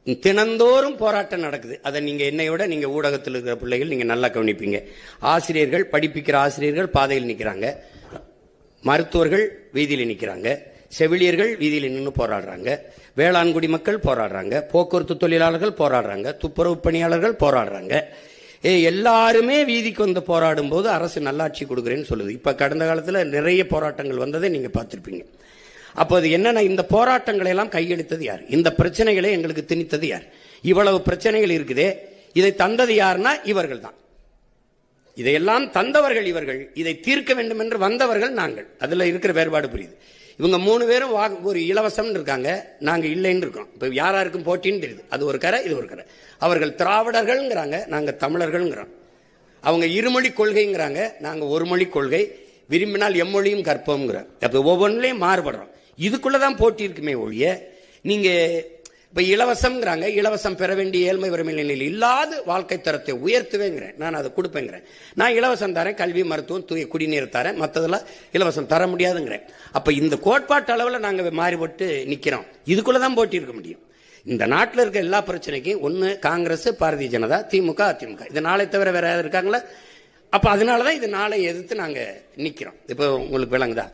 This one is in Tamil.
தினந்தோறும் போராட்டம் நடக்குது. அதை நீங்க என்னையோட நீங்க ஊடகத்தில் இருக்கிற பிள்ளைகள் நீங்க நல்லா கவனிப்பீங்க. ஆசிரியர்கள், படிப்பிக்கிற ஆசிரியர்கள் பாதையில் நிற்கிறாங்க, மருத்துவர்கள் வீதியில் நிற்கிறாங்க, செவிலியர்கள் வீதியில் நின்று போராடுறாங்க, வேளாண் குடிமக்கள் போராடுறாங்க, போக்குவரத்து தொழிலாளர்கள் போராடுறாங்க, துப்புரவு பணியாளர்கள் போராடுறாங்க. எல்லாருமே வீதிக்கு வந்து போராடும் போது அரசு நல்லாட்சி கொடுக்குறேன்னு சொல்லுது. இப்ப கடந்த காலத்தில் நிறைய போராட்டங்கள் வந்ததை நீங்க பார்த்திருப்பீங்க. அப்போ அது என்னன்னா, இந்த போராட்டங்களை எல்லாம் கையெழுத்தது யார்? இந்த பிரச்சனைகளை எங்களுக்கு திணித்தது யார்? இவ்வளவு பிரச்சனைகள் இருக்குதே, இதை தந்தது யாருன்னா இவர்கள் தான். இதையெல்லாம் தந்தவர்கள் இவர்கள், இதை தீர்க்க வேண்டும் என்று வந்தவர்கள் நாங்கள். அதுல இருக்கிற வேறுபாடு புரியுது. இவங்க 3 பேரும் ஒரு இலவசம் இருக்காங்க, நாங்க இல்லைன்னு இருக்கோம். இப்ப யாராருக்கும் போட்டின்னு தெரியுது. அது ஒரு கரை, இது ஒரு கரை. அவர்கள் திராவிடர்கள்ங்கிறாங்க, நாங்க தமிழர்கள்ங்கிறோம். அவங்க இருமொழி கொள்கைங்கிறாங்க, நாங்க ஒரு மொழி கொள்கை, விரும்பினால் எம்மொழியும் கற்போம்ங்கிறோம். அப்ப ஒவ்வொன்றிலையும் மாறுபடுறோம். இதுக்குள்ளதான் போட்டி இருக்குமே ஒழிய, நீங்க இப்ப இலவசம்ங்கிறாங்க, இலவசம் பெற வேண்டிய ஏழ்மை வறுமை நிலையில் இல்லாத வாழ்க்கை தரத்தை உயர்த்துவேங்கிறேன், நான் அதை கொடுப்பேங்கிறேன். நான் இலவசம் தரேன், கல்வி, மருத்துவம், தூய குடிநீர் தரேன், மற்றதெல்லாம் இலவசம் தர முடியாதுங்கிறேன். அப்ப இந்த கோட்பாட்டு அளவில் நாங்கள் மாறுபட்டு நிக்கிறோம். இதுக்குள்ளதான் போட்டி இருக்க முடியும். இந்த நாட்டில் இருக்க எல்லா பிரச்சனைக்கும் ஒன்னு காங்கிரஸ், பாரதிய ஜனதா, திமுக, அதிமுக, இது நாளை தவிர வேற யாரும் இருக்காங்களா? அப்ப அதனாலதான் இது நாளை எதிர்த்து நாங்க நிக்கிறோம். இப்ப உங்களுக்கு விளங்குதா?